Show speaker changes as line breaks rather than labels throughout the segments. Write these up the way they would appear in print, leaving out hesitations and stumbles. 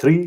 3।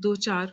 2-4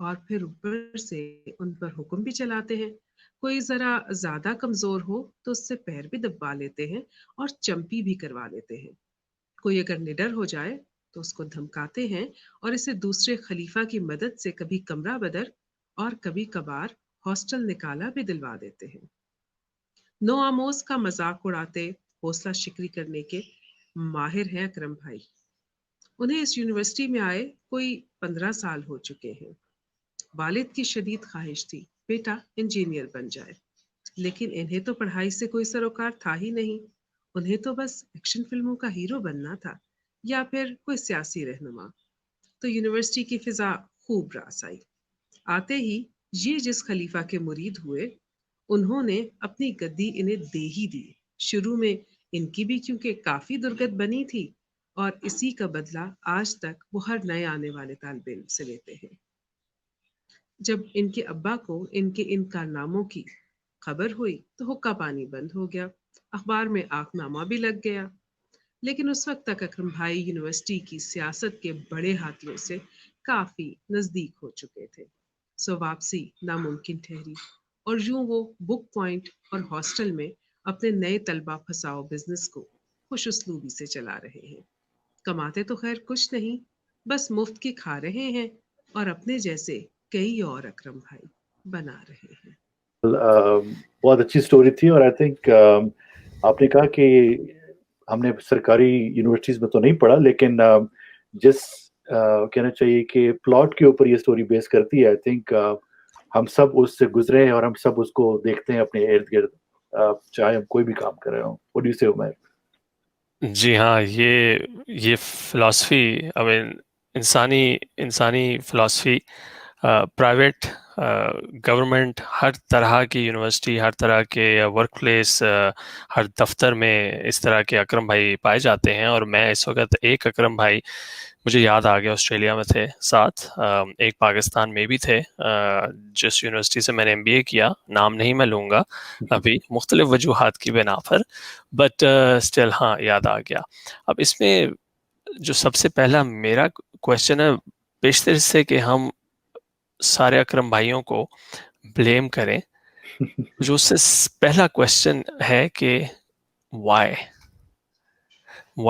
اور پھر اوپر سے ان پر حکم بھی چلاتے ہیں. کوئی ذرا زیادہ کمزور ہو تو اس سے پیر بھی دبا لیتے ہیں اور چمپی بھی کروا لیتے ہیں. کوئی اگر نڈر ہو جائے تو اس کو دھمکاتے ہیں اور اسے دوسرے خلیفہ کی مدد سے کبھی کمرہ بدر اور کبھی کبھار ہاسٹل نکالا بھی دلوا دیتے ہیں. نو آموز کا مذاق اڑاتے حوصلہ شکری کرنے کے ماہر ہیں اکرم بھائی. انہیں اس یونیورسٹی میں آئے کوئی 15 سال ہو چکے ہیں. والد کی شدید خواہش تھی بیٹا انجینئر بن جائے، لیکن انہیں تو پڑھائی سے کوئی سروکار تھا ہی نہیں. انہیں تو بس ایکشن فلموں کا ہیرو بننا تھا یا پھر کوئی سیاسی رہنما. تو یونیورسٹی کی فضا خوب راس آئی. آتے ہی یہ جس خلیفہ کے مرید ہوئے انہوں نے اپنی گدی انہیں دے ہی دی. شروع میں ان کی بھی کیونکہ کافی درگت بنی تھی اور اسی کا بدلہ آج تک وہ ہر نئے آنے والے طالب علم سے لیتے ہیں. جب ان کے ابا کو ان کے ان کارناموں کی خبر ہوئی تو حقہ پانی بند ہو گیا، اخبار میں آنکھ نامہ بھی لگ گیا. لیکن اس وقت تک اکرم بھائی یونیورسٹی کی سیاست کے بڑے ہاتھیوں سے کافی نزدیک ہو چکے تھے. سو واپسی ناممکن ٹھہری اور یوں وہ بک پوائنٹ اور ہاسٹل میں اپنے نئے طلبہ پھنساؤ بزنس کو خوش اسلوبی سے چلا رہے ہیں. کماتے تو خیر کچھ نہیں، بس مفت کی کھا رہے ہیں اور اپنے جیسے کئی اور اکرم بھائی بنا رہے ہیں.
بہت اچھی سٹوری تھی. اور آئی تھنک آپ نے کہا کہ ہم نے سرکاری یونیورسٹیز میں تو نہیں پڑھا، لیکن جس کہنا چاہیے کہ پلاٹ کے اوپر یہ سٹوری بیس کرتی ہے، آئی تھنک ہم سب اس سے گزرے ہیں اور ہم سب اس کو دیکھتے ہیں اپنے ارد گرد، چاہے ہم کوئی بھی کام کر رہے ہوں. What do you say, عمر؟
جی ہاں، یہ فلاسفی انسانی فلاسفی، پرائیویٹ، گورنمنٹ، ہر طرح کی یونیورسٹی، ہر طرح کے ورک پلیس، ہر دفتر میں اس طرح کے اکرم بھائی پائے جاتے ہیں. اور میں اس وقت ایک اکرم بھائی مجھے یاد آ گیا، آسٹریلیا میں تھے ساتھ، ایک پاکستان میں بھی تھے. جس یونیورسٹی سے میں نے MBA کیا، نام نہیں میں لوں گا ابھی مختلف وجوہات کی بنا پر، بٹ اسٹل ہاں یاد آ گیا. اب اس میں جو سب سے پہلا میرا کوشچن ہے بیشتر سے کہ ہم سارے اکرم بھائیوں کو بلیم کریں، جو اس سے پہلا کوشچن ہے کہ why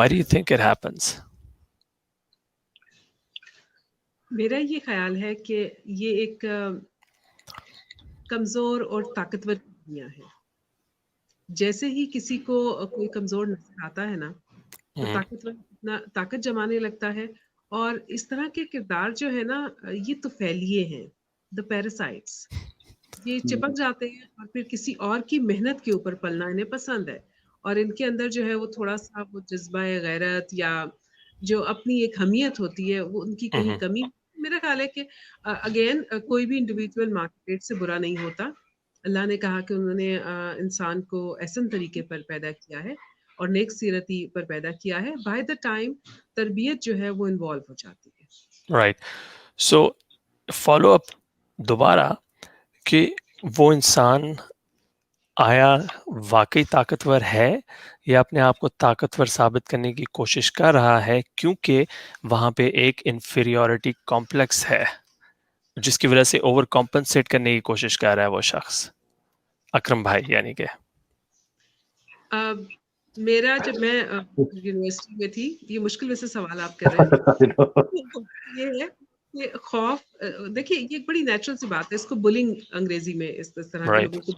do you think it happens؟
میرا یہ خیال ہے کہ یہ ایک کمزور اور طاقتور دنیا ہے. جیسے ہی کسی کو کوئی کمزور نظر آتا ہے نا تو طاقت جمانے لگتا ہے. اور اس طرح کے کردار جو ہے نا یہ تو پھیلیے ہیں، دا پیراسائٹس. یہ چپک جاتے ہیں اور پھر کسی اور کی محنت کے اوپر پلنا انہیں پسند ہے. اور ان کے اندر جو ہے وہ تھوڑا سا وہ جذبہ غیرت یا جو اپنی ایک حمیت ہوتی ہے وہ ان کی کہیں کمی. میرا خیال ہے کہ اگین کوئی بھی انڈیویجول مارکیٹ سے برا نہیں ہوتا. اللہ نے کہا کہ انہوں نے انسان کو احسن طریقے پر پیدا کیا ہے اور نیک سیرتی پر پیدا کیا ہے. بائی دا ٹائم تربیت جو ہے وہ انوالو ہو جاتی ہے.
رائٹ. سو فالو اپ دوبارہ کہ وہ انسان آیا واقعی طاقتور ہے یا اپنے آپ کو طاقتور ثابت کرنے کی کوشش کر رہا ہے کیونکہ وہاں پہ ایک انفیریورٹی کمپلیکس ہے جس کی وجہ سے اوور کمپنسیٹ کرنے کی کوشش کر رہا ہے وہ شخص، اکرم بھائی یعنی کہ.
میرا جب میں یونیورسٹی میں تھی، یہ مشکل ویسے سوال آپ کر رہے ہیں، یہ ہے کہ خوف. دیکھیے یہ ایک بڑی نیچرل سی بات ہے، اس کو بلنگ انگریزی میں اس طرح کے لوگوں کو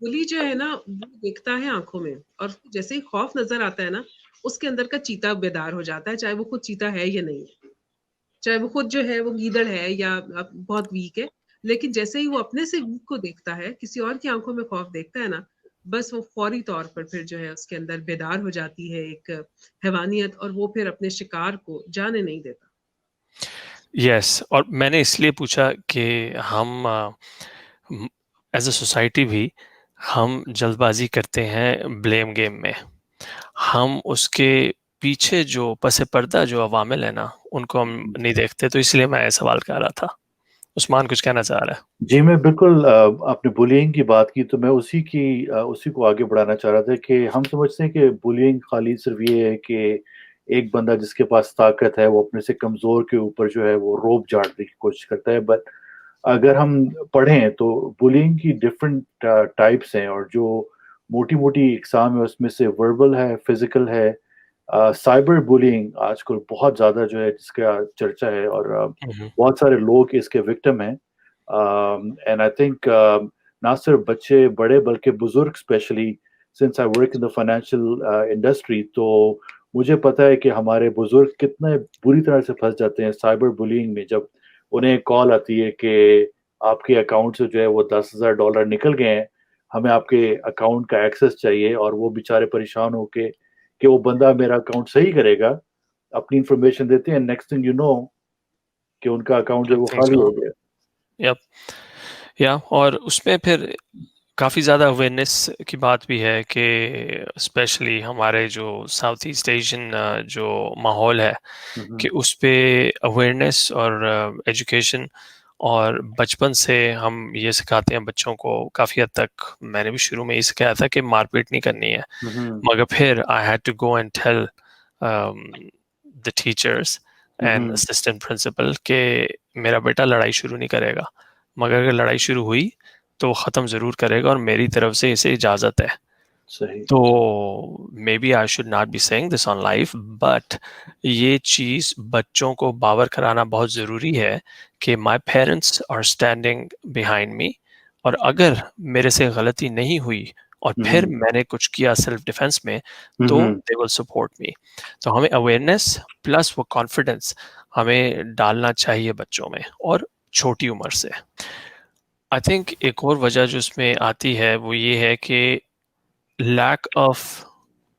بلی جو ہے نا وہ دیکھتا ہے آنکھوں میں اور جیسے ہی خوف نظر آتا ہے نا اس کے اندر کا چیتا بیدار ہو جاتا ہے، چاہے وہ خود چیتا ہے یا نہیں، چاہے وہ خود جو ہے وہ گیدڑ ہے یا بہت ویک ہے. لیکن جیسے ہی وہ اپنے سے ویک کو دیکھتا ہے، کسی اور کی آنکھوں میں خوف دیکھتا ہے نا، بس وہ فوری طور پر پھر جو ہے اس کے اندر بیدار ہو جاتی ہے ایک حیوانیت اور وہ پھر اپنے شکار کو جانے نہیں دیتا.
یس. اور میں نے اس لیے پوچھا کہ ہم ایز اے سوسائٹی بھی ہم جلد بازی کرتے ہیں بلیم گیم میں. ہم اس کے پیچھے جو پس پردہ جو عوامل ہیں نا ان کو ہم نہیں دیکھتے، تو اس لیے میں سوال کر رہا تھا. عثمان کچھ کہنا چاہ رہا ہے؟
جی میں بالکل، آپ نے بولینگ کی بات کی تو میں اسی کو آگے بڑھانا چاہ رہا تھا کہ ہم سمجھتے ہیں کہ بولینگ خالی صرف یہ ہے کہ ایک بندہ جس کے پاس طاقت ہے وہ اپنے سے کمزور کے اوپر جو ہے وہ روپ جاڑنے کی کوشش کرتا ہے. بٹ اگر ہم پڑھیں تو بلینگ کی ڈفرینٹ ٹائپس ہیں, اور جو موٹی موٹی اقسام ہے اس میں سے وربل ہے, فزیکل ہے, سائبر بلینگ آج کل بہت زیادہ جو ہے جس کا چرچا ہے, اور بہت سارے لوگ اس کے وکٹم ہیں. اینڈ آئی تھنک نہ صرف بچے بڑے بلکہ بزرگ especially, since I work in the financial industry, تو مجھے پتہ ہے کہ ہمارے بزرگ کتنے بری طرح سے پھنس جاتے ہیں سائبر بلینگ میں. جب انہیں کال آتی ہے کہ آپ کے اکاؤنٹ سے جو ہے وہ $10,000 نکل گئے ہیں, ہمیں آپ کے اکاؤنٹ کا ایکسیس چاہیے, اور وہ بیچارے پریشان ہو کے کہ وہ بندہ میرا اکاؤنٹ صحیح کرے گا, اپنی انفارمیشن دیتے ہیں, نیکسٹ تھنگ یو نو کہ ان کا اکاؤنٹ جو ہے وہ خالی ہو گیا.
اور اس میں پھر کافی زیادہ اویئرنیس کی بات بھی ہے کہ اسپیشلی ہمارے جو ساؤتھ ایسٹ ایشین جو ماحول ہے کہ اس پہ اویئرنیس اور ایجوکیشن, اور بچپن سے ہم یہ سکھاتے ہیں بچوں کو. کافی حد تک میں نے بھی شروع میں یہ سکھایا تھا کہ مار پیٹ نہیں کرنی ہے, مگر پھر I had to go and tell the teachers and assistant principal کہ میرا بیٹا لڑائی شروع نہیں کرے گا, مگر اگر لڑائی شروع ہوئی تو ختم ضرور کرے گا, اور میری طرف سے اسے اجازت ہے.
صحیح.
تو maybe I should not be seeing this on life, but یہ چیز بچوں کو باور کرانا بہت ضروری ہے کہ my parents are standing behind me, اور اگر میرے سے غلطی نہیں ہوئی اور پھر میں نے کچھ کیا سیلف ڈیفenس میں تو دے ول سپورٹ می. تو ہمیں اویئرنیس پلس وہ کانفیڈنس ہمیں ڈالنا چاہیے بچوں میں, اور چھوٹی عمر سے. آئی تھنک ایک اور وجہ جو اس میں آتی ہے وہ یہ ہے کہ لیک آف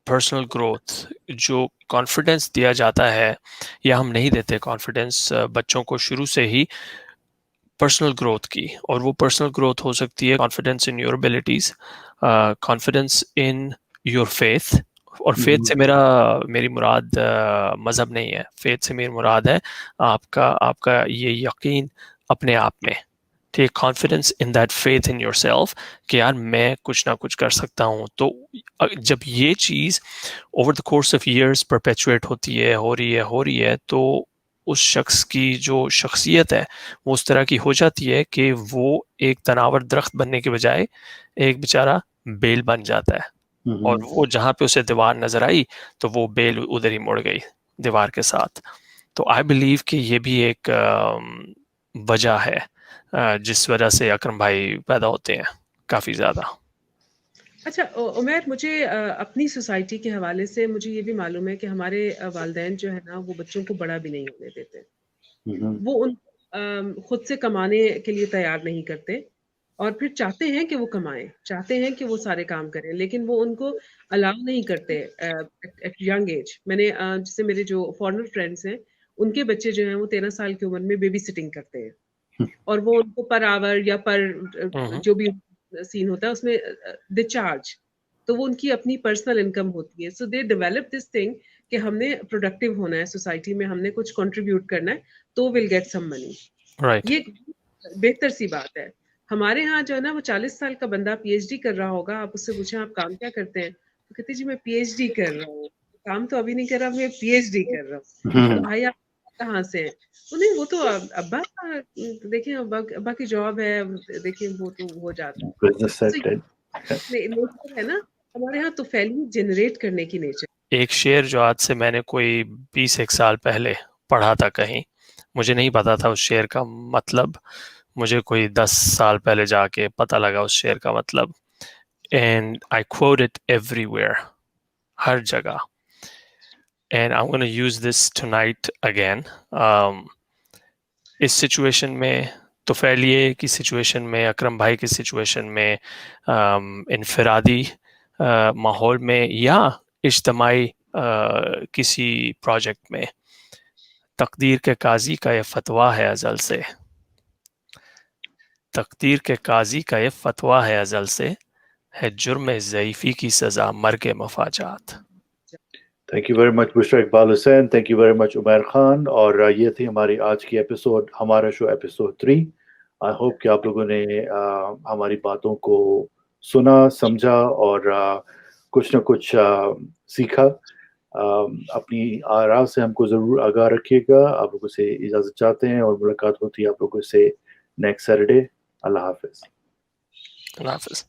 پرسنل گروتھ. جو کانفیڈنس دیا جاتا ہے یا ہم نہیں دیتے کانفیڈنس بچوں کو شروع سے ہی پرسنل گروتھ کی, اور وہ پرسنل گروتھ ہو سکتی ہے confidence in your abilities, confidence in your faith. اور فیتھ سے میری مراد مذہب نہیں ہے, فیتھ سے میری مراد ہے آپ کا یہ یقین اپنے آپ میں, ٹھیک, confidence in that faith in your self کہ یار میں کچھ نہ کچھ کر سکتا ہوں. تو جب یہ چیز over the course of years perpetuate ہوتی ہے, ہو رہی ہے, تو اس شخص کی جو شخصیت ہے وہ اس طرح کی ہو جاتی ہے کہ وہ ایک تناور درخت بننے کے بجائے ایک بیچارہ بیل بن جاتا ہے, اور وہ جہاں پہ اسے دیوار نظر آئی تو وہ بیل ادھر ہی مڑ گئی دیوار کے ساتھ. تو آئی بلیو کہ یہ بھی ایک وجہ ہے جس وجہ سے اکرم بھائی پیدا ہوتے ہیں کافی زیادہ.
اچھا عمیر, مجھے اپنی سوسائٹی کے حوالے سے مجھے یہ بھی معلوم ہے کہ ہمارے والدین جو ہے نا وہ بچوں کو بڑا بھی نہیں ہونے دیتے. وہ ان خود سے کمانے کے لیے تیار نہیں کرتے, اور پھر چاہتے ہیں کہ وہ کمائیں, چاہتے ہیں کہ وہ سارے کام کریں, لیکن وہ ان کو الاؤ نہیں کرتے ایٹ ینگ ایج. میں نے جیسے میرے جو فارنر فرینڈس ہیں ان کے بچے جو ہیں وہ 13 سال کی عمر میں بیبی سٹنگ کرتے ہیں, اور وہ ان کو پر آور یا پر جو بھی سین ہوتا ہے اس میں دے چارج, تو وہ ان کی اپنی پرسنل انکم ہوتی ہے. سو دے ڈیولپ دس تھنگ کہ ہم نے پروڈکٹیو ہونا ہے سوسائٹی میں, ہم نے کچھ کنٹریبیوٹ کرنا ہے تو will get some money.
Right.
یہ بہتر سی بات ہے. ہمارے ہاں جو ہے نا وہ 40 سال کا بندہ پی ایچ ڈی کر رہا ہوگا, آپ اس سے پوچھیں آپ کام کیا کرتے ہیں تو کہتے جی میں پی ایچ ڈی کر رہا ہوں. کام تو ابھی نہیں کر رہا, میں پی ایچ ڈی کر رہا ہوں. تو بھائی آپ کہاں سے ہیں؟ نہیں وہ تو ابا دیکھیں, ابا کی جاب ہے, دیکھیں وہ تو ہو جاتا ہے. نیچر ہے نا ہمارے یہاں تو فیلنگ جنریٹ کرنے کی نیچر.
ایک شعر جو آج سے میں نے کوئی 20 سال پہلے پڑھا تھا کہیں, مجھے نہیں پتا تھا اس شعر کا مطلب, مجھے کوئی 10 سال پہلے جا کے پتہ لگا اس شعر کا مطلب. And I quote it everywhere, ہر جگہ. And I'm going to use this tonight again. اس سچویشن میں, توفیلیے کی سچویشن میں, اکرم بھائی کی سچویشن میں, انفرادی ماحول میں یا اجتماعی کسی پروجیکٹ میں, تقدیر کے قاضی کا یہ فتویٰ ہے ازل سے, تقدیر کے قاضی کا یہ فتویٰ ہے ازل سے, ہے جرم ضعیفی کی سزا مرگ مفاجات.
Thank you very much mister Iqbal Hussain, thank you very much Umair Khan. اور یہ تھی ہماری آج کی ایپیسوڈ, ہمارا شو ایپیسوڈ 3. آئی ہوپ کہ آپ لوگوں نے ہماری باتوں کو سنا, سمجھا اور کچھ نہ کچھ سیکھا. اپنی آراء سے ہم کو ضرور آگاہ رکھیے گا. آپ لوگوں سے اجازت چاہتے ہیں اور ملاقات ہوتی ہے آپ لوگوں سے نیکسٹ سیٹرڈے. اللہ حافظ.
اللہ حافظ.